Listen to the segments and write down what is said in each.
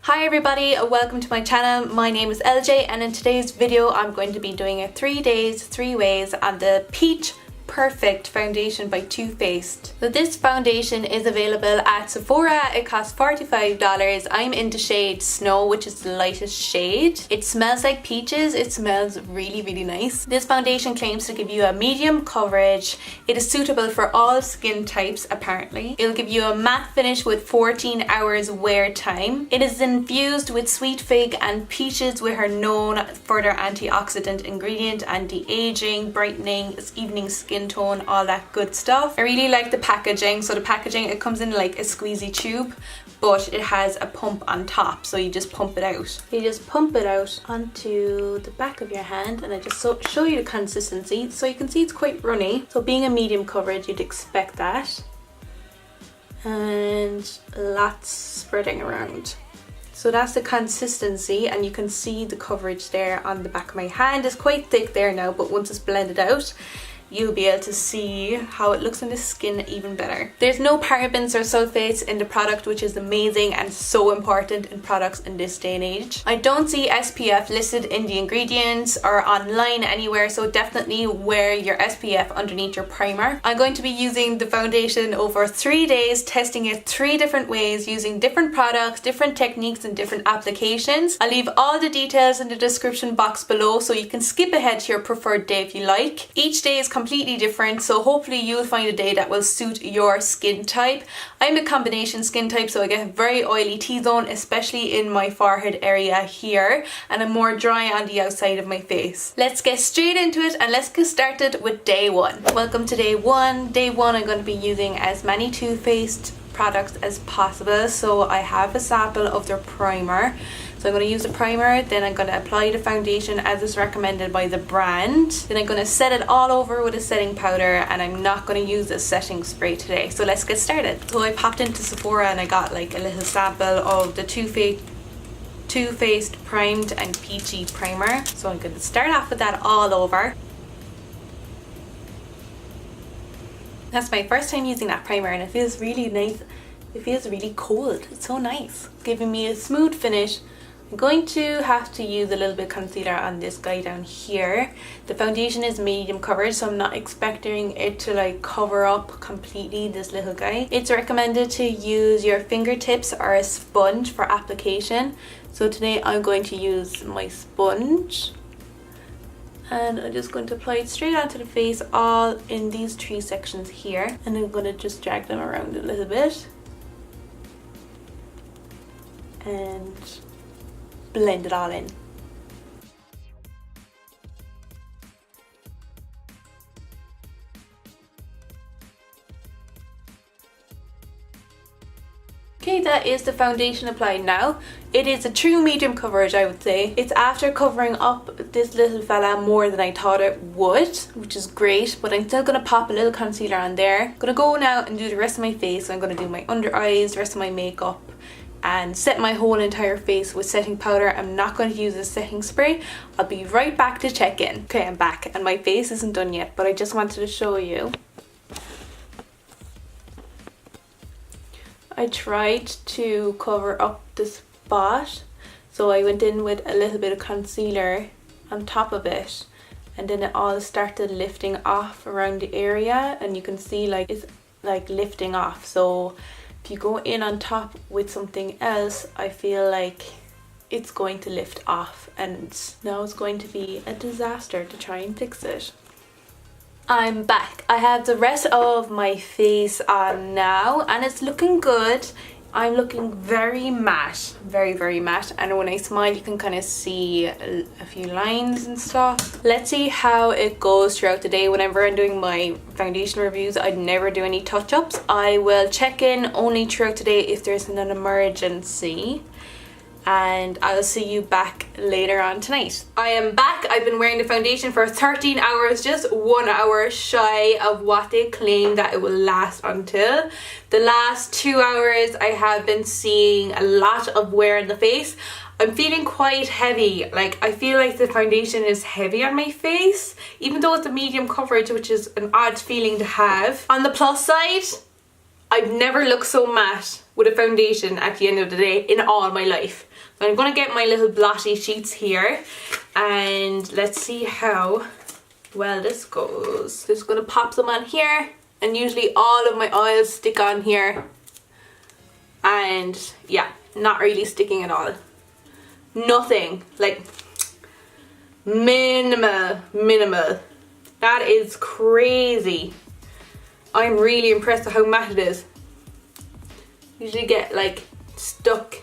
Hi everybody, welcome to my channel. My name is LJ and in today's video I'm going to be doing a 3 days, 3 ways on the Peach Perfect foundation by Too Faced. So this foundation is available at Sephora. It costs $45. I'm in the shade Snow, which is the lightest shade. It smells like peaches. It smells really nice. This foundation claims to give you a medium coverage. It is suitable for all skin types apparently. It'll give you a matte finish with 14 hours wear time. It is infused with sweet fig and peaches, which are known for their antioxidant ingredient, anti-aging, brightening, evening skin tone, all that good stuff. I really like the packaging. So the packaging, it comes in like a squeezy tube, but it has a pump on top, so you just pump it out. You just pump it out onto the back of your hand, and I just show you the consistency. So you can see it's quite runny. So being a medium coverage, you'd expect that. And lots spreading around. So that's the consistency, and you can see the coverage there on the back of my hand. It's quite thick there now, but once it's blended out, you'll be able to see how it looks on the skin even better. There's no parabens or sulfates in the product, which is amazing and so important in products in this day and age. I don't see SPF listed in the ingredients or online anywhere, so definitely wear your SPF underneath your primer. I'm going to be using the foundation over 3 days, testing it 3 different ways, using different products, different techniques and different applications. I'll leave all the details in the description box below, so you can skip ahead to your preferred day if you like. Each day is completely different, so hopefully you'll find a day that will suit your skin type. I'm a combination skin type, so I get a very oily T-zone, especially in my forehead area here, and I'm more dry on the outside of my face. Let's get straight into it and let's get started with day 1. Welcome to day 1. Day 1 I'm going to be using as many Too Faced products as possible. So I have a sample of their primer. So I'm going to use the primer, then I'm going to apply the foundation as is recommended by the brand. Then I'm going to set it all over with a setting powder, and I'm not going to use a setting spray today. So let's get started. So I popped into Sephora and I got like a little sample of the Too Faced Primed and Peachy Primer. So I'm going to start off with that all over. That's my first time using that primer and it feels really nice. It feels really cold. It's so nice. It's giving me a smooth finish. I'm going to have to use a little bit of concealer on this guy down here. The foundation is medium coverage, so I'm not expecting it to like cover up completely this little guy. It's recommended to use your fingertips or a sponge for application. So today I'm going to use my sponge. And I'm just going to apply it straight onto the face, all in these 3 sections here. And I'm going to just drag them around a little bit. And blend it all in. Okay, that is the foundation applied now. It is a true medium coverage, I would say. It's after covering up this little fella more than I thought it would, which is great, but I'm still going to pop a little concealer on there. I'm going to go now and do the rest of my face. So I'm going to do my under eyes, the rest of my makeup, and set my whole entire face with setting powder. I'm not going to use a setting spray. I'll be right back to check in. Okay, I'm back and my face isn't done yet, but I just wanted to show you. I tried to cover up the spot, so I went in with a little bit of concealer on top of it, and then it all started lifting off around the area, and you can see like it's like lifting off. So if you go in on top with something else, I feel like it's going to lift off, and now it's going to be a disaster to try and fix it. I'm back. I have the rest of my face on now and it's looking good. I'm looking very matte, very matte, and when I smile you can kind of see a few lines and stuff. Let's see how it goes throughout the day. Whenever I'm doing my foundation reviews, I'd never do any touch-ups. I will check in only throughout the day if there's an emergency, and I'll see you back later on tonight. I am back. I've been wearing the foundation for 13 hours, just 1 hour shy of what they claim that it will last until. The last 2 hours I have been seeing a lot of wear in the face. I'm feeling quite heavy. Like, I feel like the foundation is heavy on my face, even though it's a medium coverage, which is an odd feeling to have. On the plus side, I've never looked so matte with a foundation at the end of the day in all my life. So I'm going to get my little blotty sheets here and let's see how well this goes. Just going to pop them on here, and usually all of my oils stick on here, and yeah, not really sticking at all. Nothing, like minimal. That is crazy. I'm really impressed with how matte it is. Usually get like stuck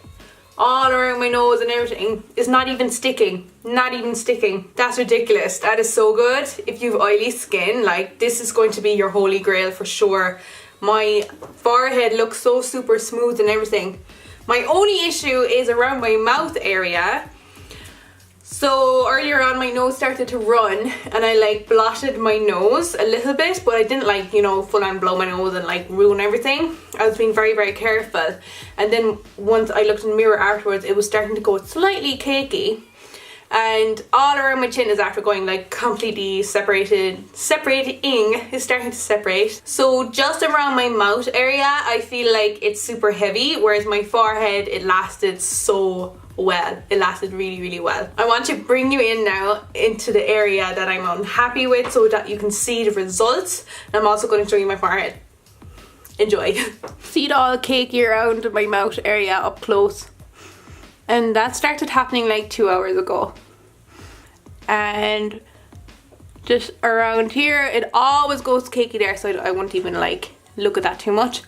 all around my nose and everything. It's not even sticking. Not even sticking. That's ridiculous. That is so good. If you have oily skin, like this is going to be your holy grail for sure. My forehead looks so super smooth and everything. My only issue is around my mouth area. So earlier on my nose started to run and I like blotted my nose a little bit, but I didn't like, you know, full on blow my nose and like ruin everything. I was being very careful, and then once I looked in the mirror afterwards, it was starting to go slightly cakey, and all around my chin is after going like completely separating, is starting to separate. So just around my mouth area I feel like it's super heavy, whereas my forehead, it lasted so well. It lasted really well. I want to bring you in now into the area that I'm unhappy with so that you can see the results. And I'm also going to show you my forehead. Enjoy. See it all cakey around my mouth area up close. And that started happening like 2 hours ago. And just around here, it always goes cakey there, so I won't even like look at that too much.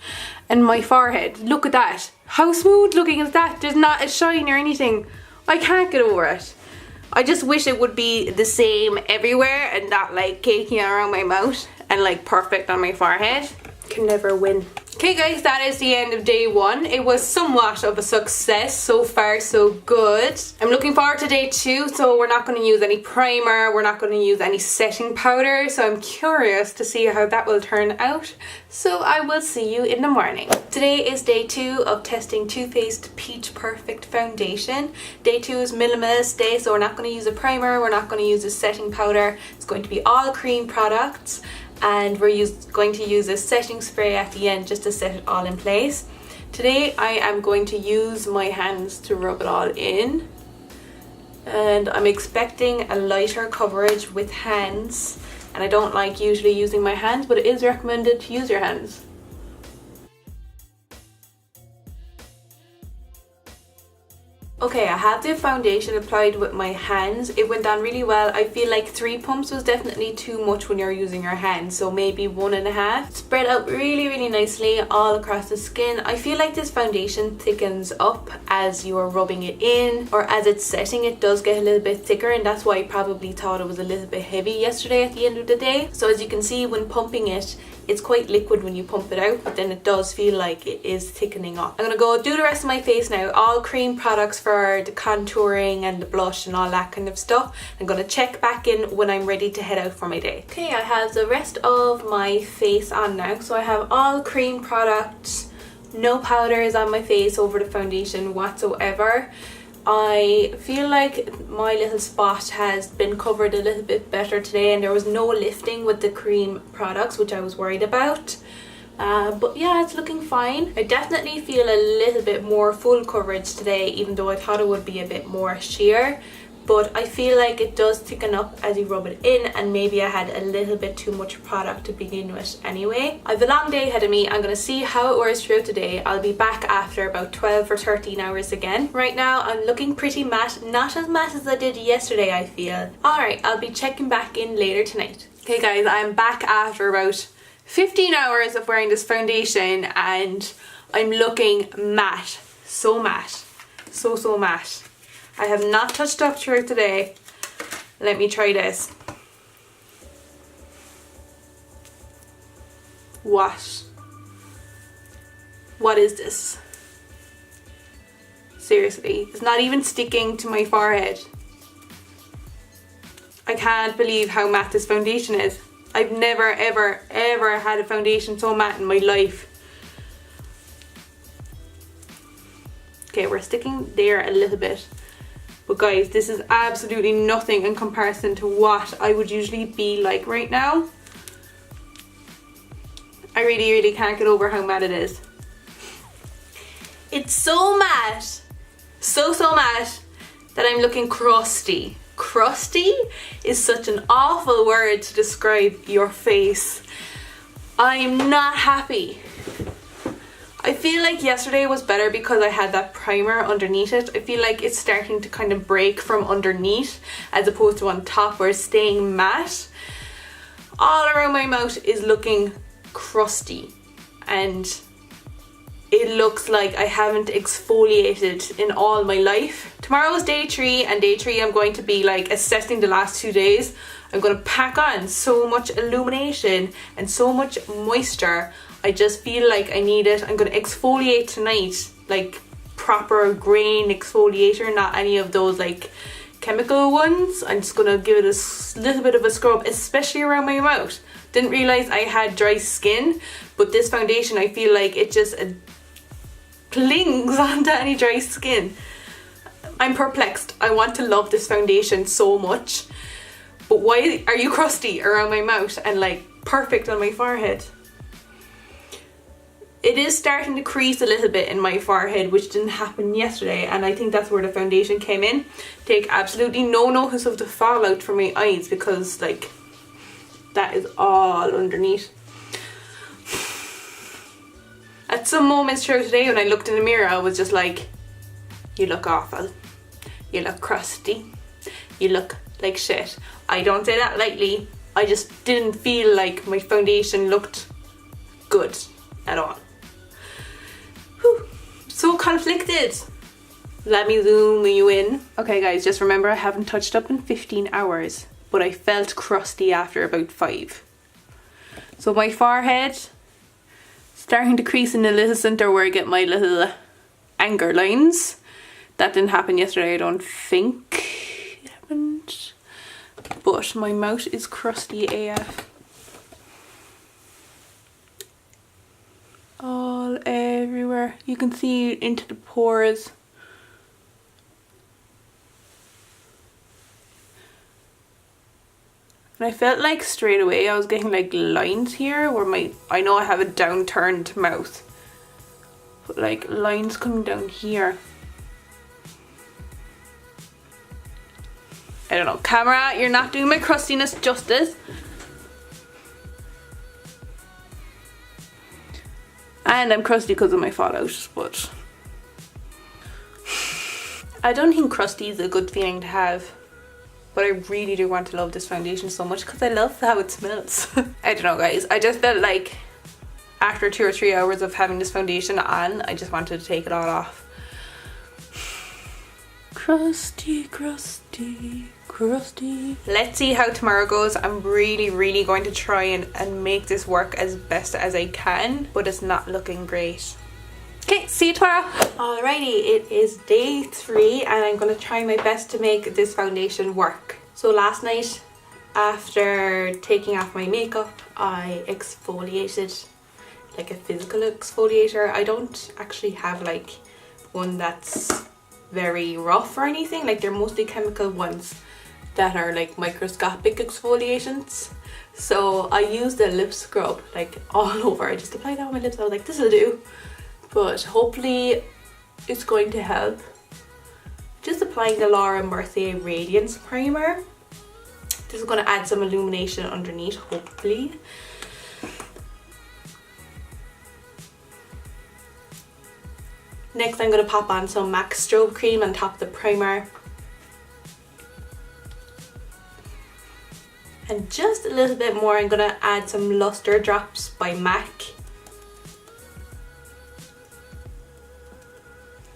And my forehead, look at that. How smooth looking is that? There's not a shine or anything. I can't get over it. I just wish it would be the same everywhere and not like cakey around my mouth and like perfect on my forehead. Can never win. Okay guys, that is the end of day one. It was somewhat of a success. So far so good. I'm looking forward to day two, so we're not going to use any primer, we're not going to use any setting powder, so I'm curious to see how that will turn out. So I will see you in the morning. Today is day two of testing Too Faced Peach Perfect Foundation. Day two is minimalist day, so we're not going to use a primer, we're not going to use a setting powder. It's going to be all cream products. And we're going to use a setting spray at the end just to set it all in place. Today I am going to use my hands to rub it all in, and I'm expecting a lighter coverage with hands, and I don't like usually using my hands, but it is recommended to use your hands. Okay, I have the foundation applied with my hands. It went on really well. I feel like 3 pumps was definitely too much when you're using your hands, so maybe 1.5. Spread out really nicely all across the skin. I feel like this foundation thickens up as you are rubbing it in, or as it's setting it does get a little bit thicker, and that's why I probably thought it was a little bit heavy yesterday at the end of the day. So as you can see, when pumping it, it's quite liquid when you pump it out, but then it does feel like it is thickening up. I'm gonna go do the rest of my face now. All cream products for the contouring and the blush and all that kind of stuff. I'm gonna check back in when I'm ready to head out for my day. Okay, I have the rest of my face on now. So I have all cream products, no powders on my face over the foundation whatsoever. I feel like my little spot has been covered a little bit better today, and there was no lifting with the cream products, which I was worried about. But yeah, it's looking fine. I definitely feel a little bit more full coverage today, even though I thought it would be a bit more sheer. But I feel like it does thicken up as you rub it in, and maybe I had a little bit too much product to begin with anyway. I have a long day ahead of me. I'm going to see how it wears throughout the day. I'll be back after about 12 or 13 hours again. Right now I'm looking pretty matte, not as matte as I did yesterday I feel. Alright, I'll be checking back in later tonight. Okay guys, I'm back after about 15 hours of wearing this foundation, and I'm looking matte. So matte. So matte. I have not touched up throughout the day. Let me try this. What is this? Seriously, it's not even sticking to my forehead. I can't believe how matte this foundation is. I've never ever had a foundation so matte in my life. Okay, we're sticking there a little bit. But guys, this is absolutely nothing in comparison to what I would usually be like right now. I really can't get over how matte it is. It's so matte, so matte, that I'm looking crusty. Crusty is such an awful word to describe your face. I'm not happy. I feel like yesterday was better because I had that primer underneath it. I feel like it's starting to kind of break from underneath as opposed to on top where it's staying matte. All around my mouth is looking crusty and it looks like I haven't exfoliated in all my life. Tomorrow is day 3 and day 3 I'm going to be like assessing the last 2 days. I'm going to pack on so much illumination and so much moisture. I just feel like I need it. I'm going to exfoliate tonight, like proper grain exfoliator, not any of those like chemical ones. I'm just going to give it a little bit of a scrub, especially around my mouth. Didn't realise I had dry skin, but this foundation I feel like it just clings onto any dry skin. I'm perplexed. I want to love this foundation so much, but why are you crusty around my mouth and like perfect on my forehead? It is starting to crease a little bit in my forehead, which didn't happen yesterday, and I think that's where the foundation came in. Take absolutely no notice of the fallout from my eyes because like that is all underneath. At some moments throughout today when I looked in the mirror, I was just like, you look awful, you look crusty, you look like shit. I don't say that lightly, I just didn't feel like my foundation looked good at all. Whew. So conflicted. Let me zoom you in. Okay guys, just remember I haven't touched up in 15 hours, but I felt crusty after about 5. So my forehead starting to crease in the little centre where I get my little anger lines. That didn't happen yesterday, I don't think it happened. But my mouth is crusty AF. All everywhere. You can see into the pores. And I felt like straight away I was getting like lines here where I know I have a downturned mouth, but like lines coming down here. I don't know, camera, you're not doing my crustiness justice. And I'm crusty because of my fallout, but I don't think crusty is a good feeling to have. But I really do want to love this foundation so much because I love how it smells. I don't know guys, I just felt like after 2 or 3 hours of having this foundation on, I just wanted to take it all off. Crusty, crusty, crusty. Let's see how tomorrow goes. I'm really going to try and make this work as best as I can, but it's not looking great. Okay, see you tomorrow. Alrighty, it is day 3 and I'm going to try my best to make this foundation work. So last night, after taking off my makeup, I exfoliated, like a physical exfoliator. I don't actually have like one that's very rough or anything, like they're mostly chemical ones that are like microscopic exfoliations. So I used a lip scrub like all over. I just applied that on my lips. I was like, this will do. But hopefully it's going to help. Just applying the Laura Mercier Radiance Primer. This is going to add some illumination underneath, hopefully. Next I'm going to pop on some MAC Strobe Cream on top of the primer. And just a little bit more, I'm going to add some Luster Drops by MAC.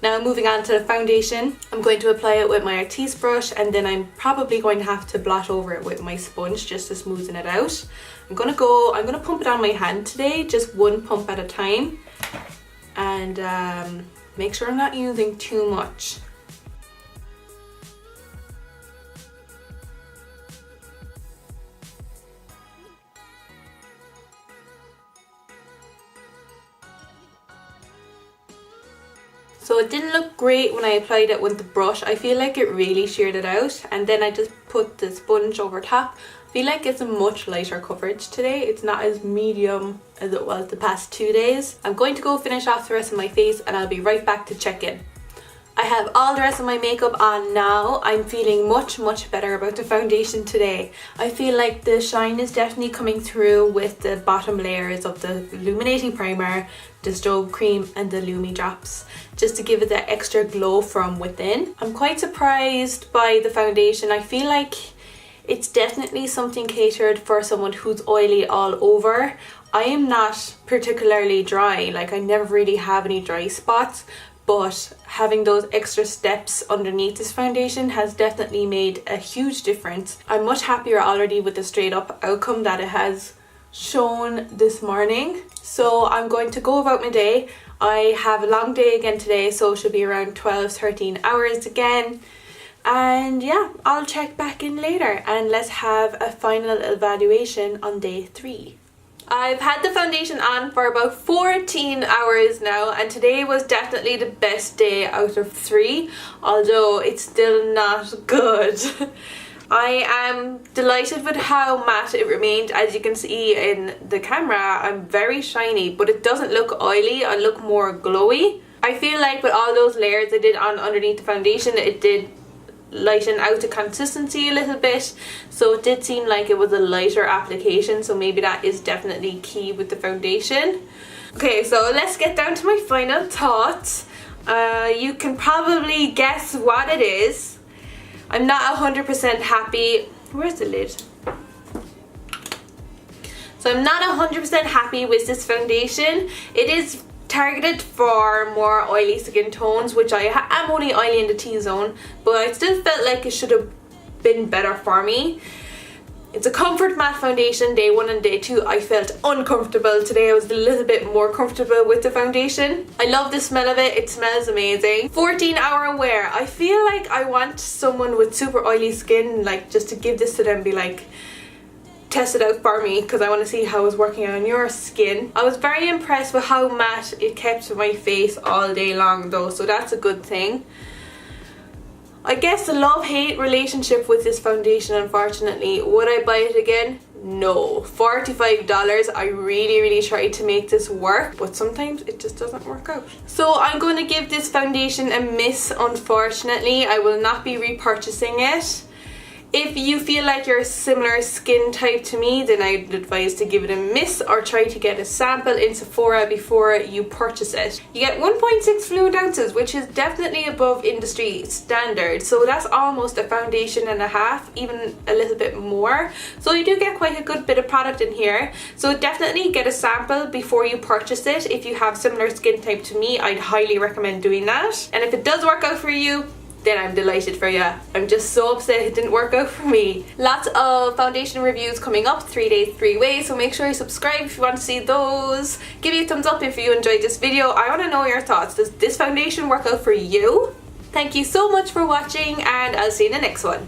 Now moving on to the foundation, I'm going to apply it with my Artiste brush and then I'm probably going to have to blot over it with my sponge just to smoothen it out. I'm going to pump it on my hand today, just one pump at a time, and make sure I'm not using too much. So it didn't look great when I applied it with the brush. I feel like it really sheared it out, and then I just put the sponge over top. I feel like it's a much lighter coverage today. It's not as medium as it was the past 2 days. I'm going to go finish off the rest of my face and I'll be right back to check in. I have all the rest of my makeup on now. I'm feeling much better about the foundation today. I feel like the shine is definitely coming through with the bottom layers of the illuminating primer, the strobe cream and the Lumi Drops, just to give it that extra glow from within. I'm quite surprised by the foundation. I feel like it's definitely something catered for someone who's oily all over. I am not particularly dry, like I never really have any dry spots, but having those extra steps underneath this foundation has definitely made a huge difference. I'm much happier already with the straight up outcome that it has shown this morning. So I'm going to go about my day. I have a long day again today, so it should be around 12-13 hours again. And yeah, I'll check back in later and let's have a final evaluation on day 3. I've had the foundation on for about 14 hours now, and today was definitely the best day out of 3, although it's still not good. I am delighted with how matte it remained. As you can see in the camera, I'm very shiny, but it doesn't look oily. I look more glowy. I feel like with all those layers I did on underneath the foundation, it did lighten out the consistency a little bit, so it did seem like it was a lighter application, so maybe that is definitely key with the foundation. Okay, so let's get down to my final thoughts. You can probably guess what it is. I'm not 100% happy. Where's the lid? So I'm not 100% happy with this foundation. It is targeted for more oily skin tones, which I am only oily in the T-zone, but I still felt like it should have been better for me. It's a comfort matte foundation. Day 1 and day 2 I felt uncomfortable. Today I was a little bit more comfortable with the foundation. I love the smell of it. It smells amazing. 14-hour wear. I feel like I want someone with super oily skin, like, just to give this to them, be like, test it out for me, because I want to see how it's working on your skin. I was very impressed with how matte it kept my face all day long though, so that's a good thing. I guess the love-hate relationship with this foundation, unfortunately. Would I buy it again? No. $45. I really tried to make this work, but sometimes it just doesn't work out. So I'm going to give this foundation a miss, unfortunately. I will not be repurchasing it. If you feel like you're a similar skin type to me, then I'd advise to give it a miss or try to get a sample in Sephora before you purchase it. You get 1.6 fluid ounces, which is definitely above industry standard. So that's almost a foundation and a half, even a little bit more. So you do get quite a good bit of product in here. So definitely get a sample before you purchase it. If you have similar skin type to me, I'd highly recommend doing that. And if it does work out for you, then I'm delighted for you. I'm just so upset it didn't work out for me. Lots of foundation reviews coming up, 3 days, 3 ways, so make sure you subscribe if you want to see those. Give me a thumbs up if you enjoyed this video. I want to know your thoughts. Does this foundation work out for you? Thank you so much for watching, and I'll see you in the next one.